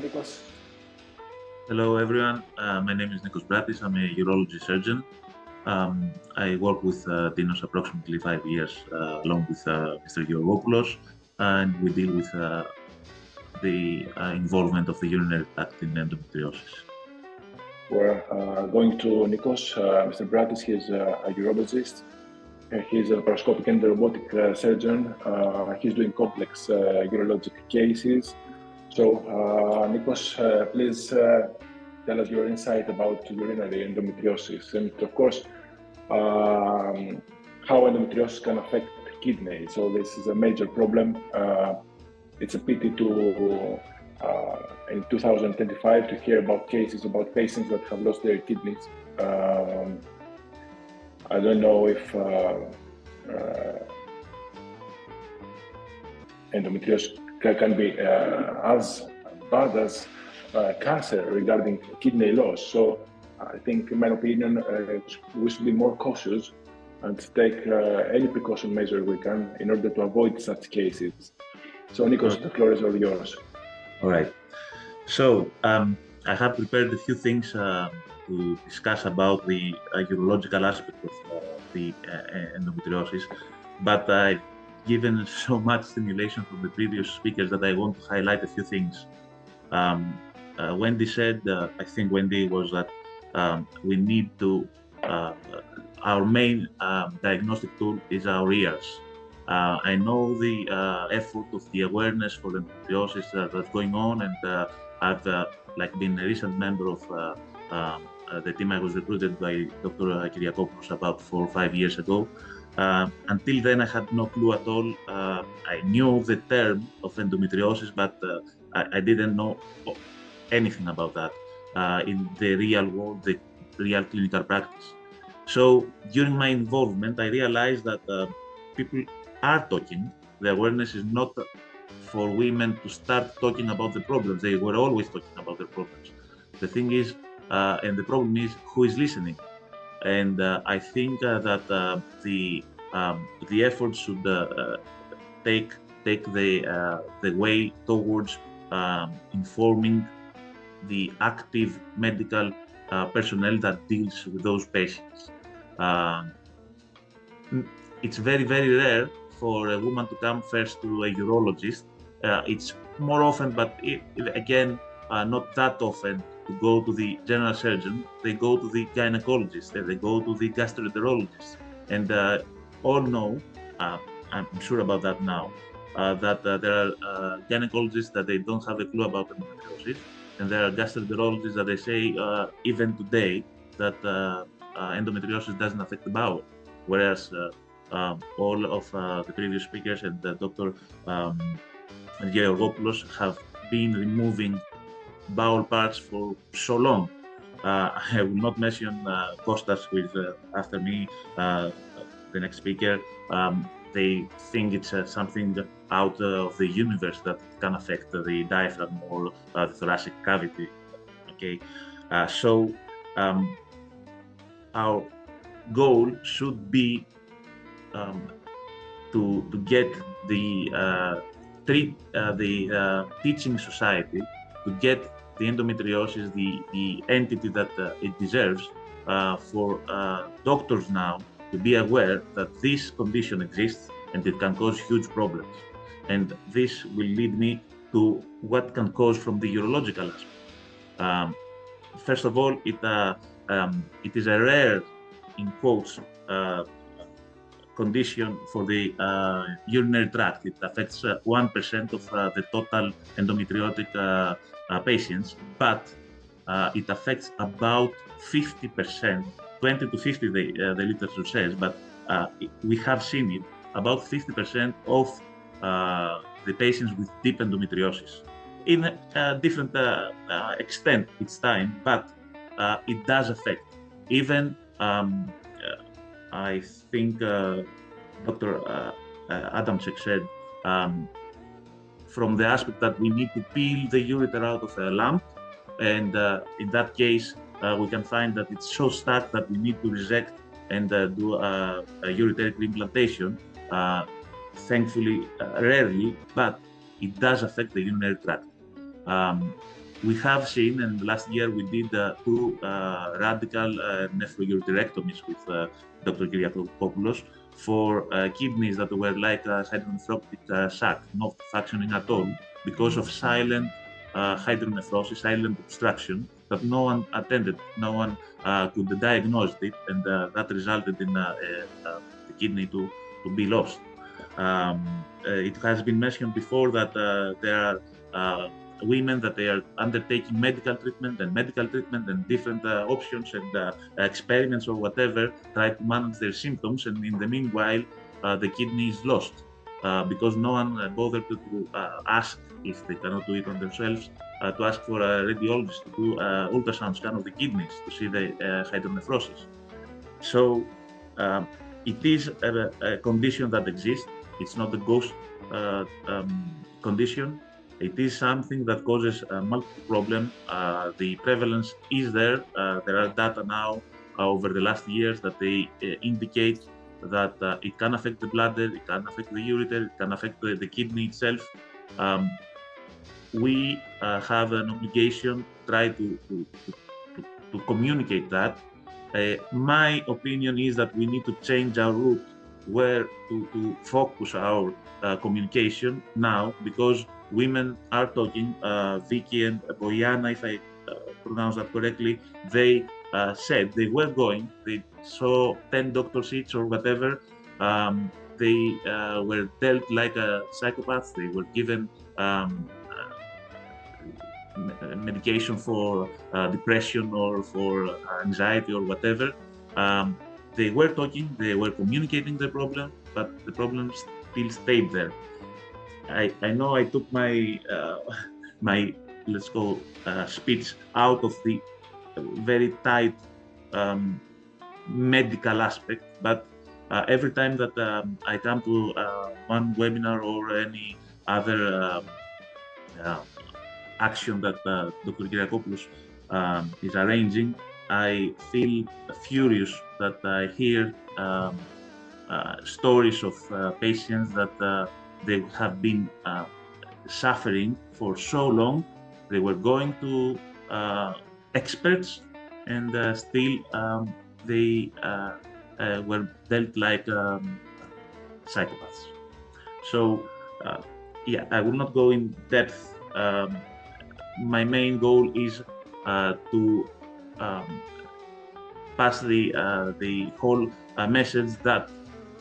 Nikos. Hello, everyone. My name is Nikos Bratis. I'm a urology surgeon. I work with Dinos approximately 5 years, along with Mr. Georgopoulos, and we deal with the involvement of the urinary tract in endometriosis. We're going to Nikos. Mr. Bratis, he's a urologist. He's a laparoscopic and robotic surgeon. He's doing complex urologic cases. So, Nikos, please tell us your insight about urinary endometriosis and, of course, how endometriosis can affect kidney. So this is a major problem. It's a pity to, in 2025, to hear about cases about patients that have lost their kidneys. I don't know if endometriosis can be as bad as cancer regarding kidney loss. So I think, in my opinion, we should be more cautious and take any precaution measure we can in order to avoid such cases. So, Nikos, the floor is all yours. All right. So I have prepared a few things to discuss about the urological aspect of the endometriosis, but I've given so much stimulation from the previous speakers that I want to highlight a few things. Wendy said, I think Wendy was that we need to, our main diagnostic tool is our ears. I know the effort of the awareness for endometriosis that's going on, and I've been a recent member of the team I was recruited by Dr. Kyriakopoulos about 4 or 5 years ago. Until then, I had no clue at all. I knew the term of endometriosis, but I didn't know anything about that in the real world, the real clinical practice. So during my involvement, I realized that people are talking. The awareness is not for women to start talking about the problems. They were always talking about the problems. The thing is, and the problem is, who is listening? And I think that the effort should take the way towards informing the active medical personnel that deals with those patients. It's very, very rare for a woman to come first to a urologist. It's more often, but again, not that often, to go to the general surgeon. They go to the gynecologist, they go to the gastroenterologist. And all know, I'm sure about that now, that there are gynecologists that they don't have a clue about endometriosis. And there are gastroenterologists that they say, even today, that endometriosis doesn't affect the bowel. Whereas all of the previous speakers and Dr. Georgopoulos have been removing bowel parts for so long. I will not mention Kostas, who is after me, the next speaker. They think it's something out of the universe that can affect the diaphragm or the thoracic cavity. Okay, so our goal should be to get the teaching society to get the endometriosis the entity that it deserves, for doctors now to be aware that this condition exists and it can cause huge problems. And this will lead me to what can cause from the urological aspect. First of all, it is a rare, in quotes, condition for the urinary tract. It affects 1% of the total endometriotic patients, but it affects about 50%, 20 to 50 the literature says, but we have seen it, about 50% of the patients with deep endometriosis. In a different extent each time, but it does affect. Even I think Dr. Adamczyk said, from the aspect that we need to peel the ureter out of a lump, and in that case, we can find that it's so stuck that we need to resect and do a ureteric reimplantation. Thankfully, rarely, but it does affect the urinary tract. we have seen, and last year we did two radical nephroureterectomies with Dr. Kyriakopoulos for kidneys that were like a hydronephrotic sac, not functioning at all because of silent hydronephrosis, silent obstruction that no one attended, no one could diagnose it, and that resulted in the kidney to be lost. It has been mentioned before that there are women that they are undertaking medical treatment and different options and experiments or whatever, try to manage their symptoms, and in the meanwhile, the kidney is lost because no one bothered to ask if they cannot do it on themselves, to ask for a radiologist to do ultrasound scan of the kidneys to see the hydronephrosis. So it is a condition that exists. It's not a ghost condition. It is something that causes multiple problems. The prevalence is there. There are data now over the last years that they indicate that it can affect the bladder, it can affect the ureter, it can affect the kidney itself. We have an obligation to try to communicate that. My opinion is that we need to change our route where to focus our communication now, because women are talking. Vicky and Boyana, if I pronounce that correctly, they said they were going, they saw 10 doctor seats or whatever. They were dealt like a psychopath. They were given medication for depression or for anxiety or whatever. They were talking, they were communicating the problem, but the problem still stayed there. I know I took my my let's go speech out of the very tight medical aspect, but every time that I come to one webinar or any other action that Dr. Kyriakopoulos is arranging, I feel furious that I hear stories of patients that they have been suffering for so long. They were going to experts, and still they were dealt like psychopaths. So, yeah, I will not go in depth. My main goal is to pass the whole message that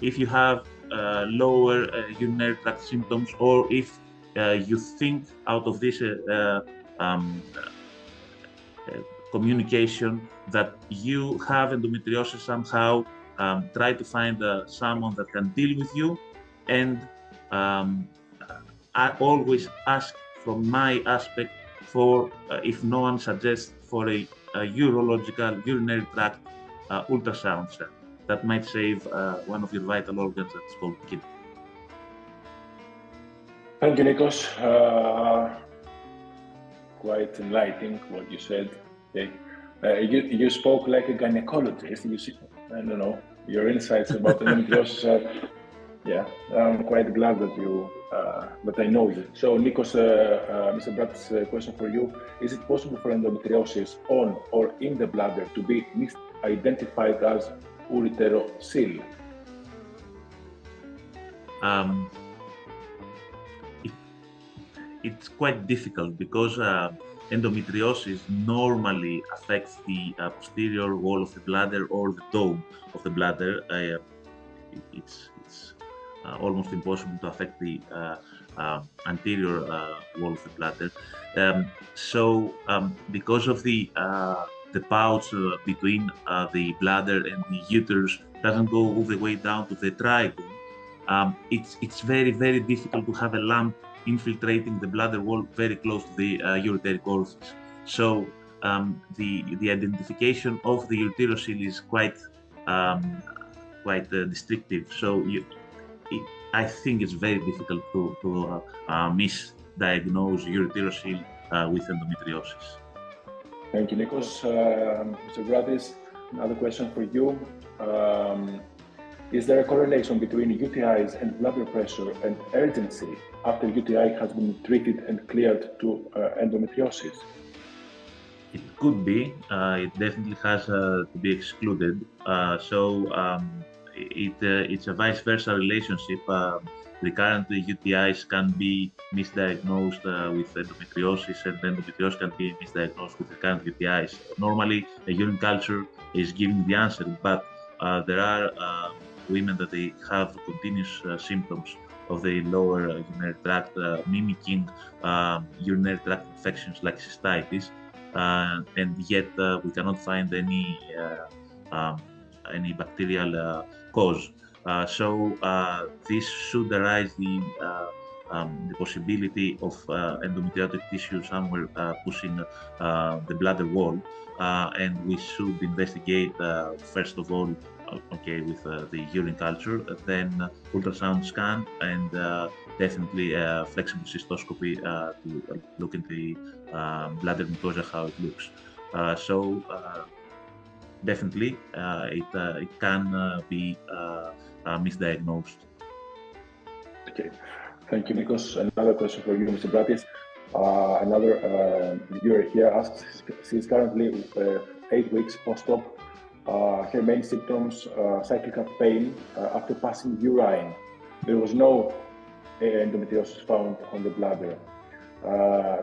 if you have lower urinary tract symptoms, or if you think out of this communication that you have endometriosis somehow, try to find someone that can deal with you, and I always ask from my aspect for, if no one suggests, for a urological urinary tract ultrasound scan that might save one of your vital organs that's called kidney. Thank you, Nikos. Quite enlightening what you said. Okay. You spoke like a gynecologist. I don't know, your insights about endometriosis. Yeah, I'm quite glad that I know you. So, Nikos, Mr. Brat's question for you: is it possible for endometriosis on or in the bladder to be misidentified as ureterocele? It's quite difficult because endometriosis normally affects the posterior wall of the bladder or the dome of the bladder. It's almost impossible to affect the anterior wall of the bladder. So because of the pouch between the bladder and the uterus doesn't go all the way down to the trigon, it's very, very difficult to have a lump infiltrating the bladder wall very close to the ureteric orifice. So the identification of the uterocele is quite distinctive. So I think it's very difficult to misdiagnose ureterocele with endometriosis. Thank you, Nikos. Mr. Bradis, another question for you. Is there a correlation between UTIs and bladder pressure and urgency after UTI has been treated and cleared to endometriosis? It could be. It definitely has to be excluded. It's a vice versa relationship. Recurrent UTIs can be misdiagnosed with endometriosis, and endometriosis can be misdiagnosed with recurrent UTIs. Normally, a urine culture is giving the answer, but there are women that they have continuous symptoms of the lower urinary tract, mimicking urinary tract infections like cystitis, and yet we cannot find any bacterial cause. This should arise the possibility of endometriotic tissue somewhere pushing the bladder wall, and we should investigate first of all, okay, with the urine culture, then ultrasound scan, and definitely flexible cystoscopy to look into the bladder mucosa, how it looks. Definitely, it can be misdiagnosed. Okay, thank you, Nikos. Another question for you, Mr. Bratis. Another viewer here asks, she's currently 8 weeks post-op. Her main symptoms, cyclical pain after passing urine. There was no endometriosis found on the bladder.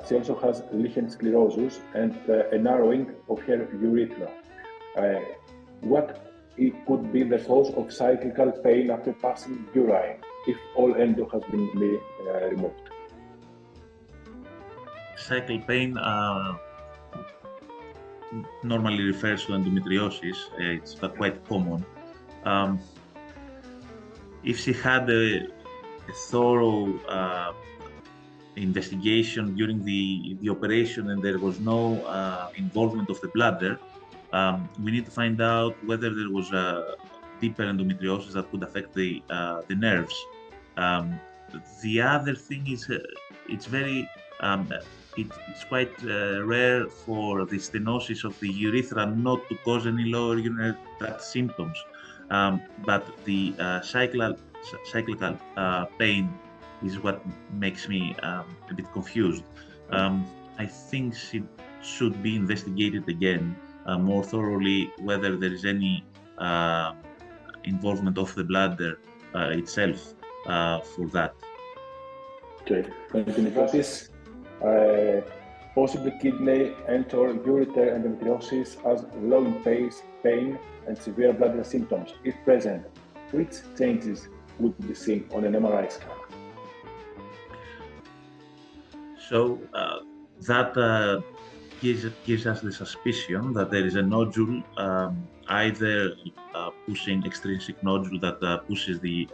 She also has lichen sclerosus and a narrowing of her urethra. What it could be the cause of cyclical pain after passing urine if all endo has been removed? Cycle pain normally refers to endometriosis. It's quite common. If she had a thorough investigation during the operation and there was no involvement of the bladder, we need to find out whether there was a deeper endometriosis that could affect the nerves. The other thing is it's very it's quite rare for the stenosis of the urethra not to cause any lower urinary tract symptoms, but the cyclical pain is what makes me a bit confused. I think she should be investigated again more thoroughly whether there is any involvement of the bladder itself for that. Okay, thank you, Nikos. Possibly kidney and/or ureter endometriosis as low pain and severe bladder symptoms. If present, which changes would be seen on an MRI scan? So that gives us the suspicion that there is a nodule, either pushing extrinsic nodule that pushes the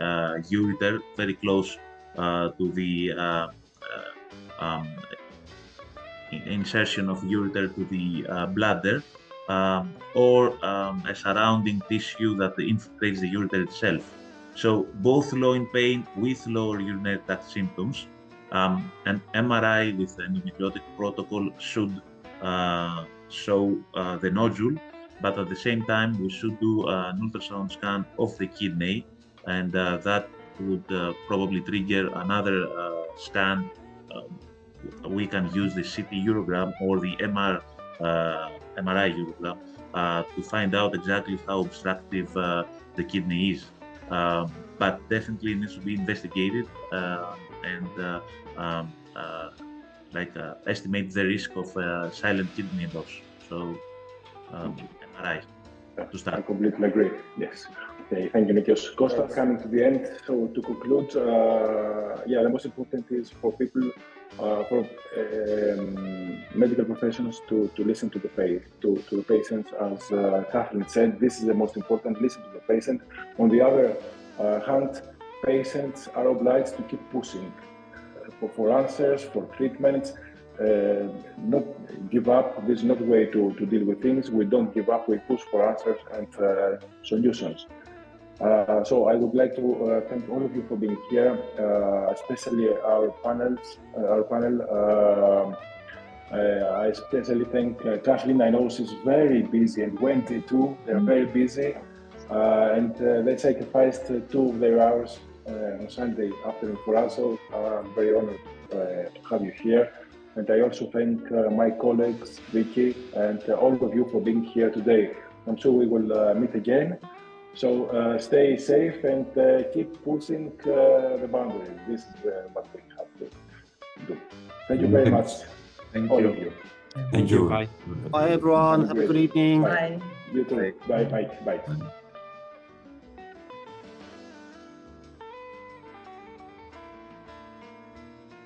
ureter very close to the insertion of ureter to the bladder, or a surrounding tissue that infiltrates the ureter itself. So both low in pain with lower urinary tract symptoms. An MRI with an endometriotic protocol should show the nodule, but at the same time we should do an ultrasound scan of the kidney, and that would probably trigger another scan. We can use the CT urogram or the MRI urogram to find out exactly how obstructive the kidney is. But definitely needs to be investigated and estimate the risk of silent kidney loss. So MRI to start. I completely agree. Yes. Okay, thank you, Nikos. Costa, coming to the end. So to conclude, the most important is for people, for medical professionals to listen to the patients. As Catherine said, this is the most important. Listen to the patient. On the other hand, patients are obliged to keep pushing for answers, for treatments. Not give up. This is not the way to deal with things. We don't give up. We push for answers and solutions. So I would like to thank all of you for being here, especially our panel. I especially thank Kathleen. I know she's very busy, and Wendy too. They're very busy, and they sacrificed 2 of their hours on Sunday afternoon for us. So I'm very honored to have you here. And I also thank my colleagues, Vicky, and all of you for being here today. I'm sure we will meet again. So stay safe and keep pushing the boundaries. This is what we have to do. Thank you very much, all of you. Thank you. Bye. Bye, everyone. Have a good evening. Bye. You too. Bye. Bye. Bye.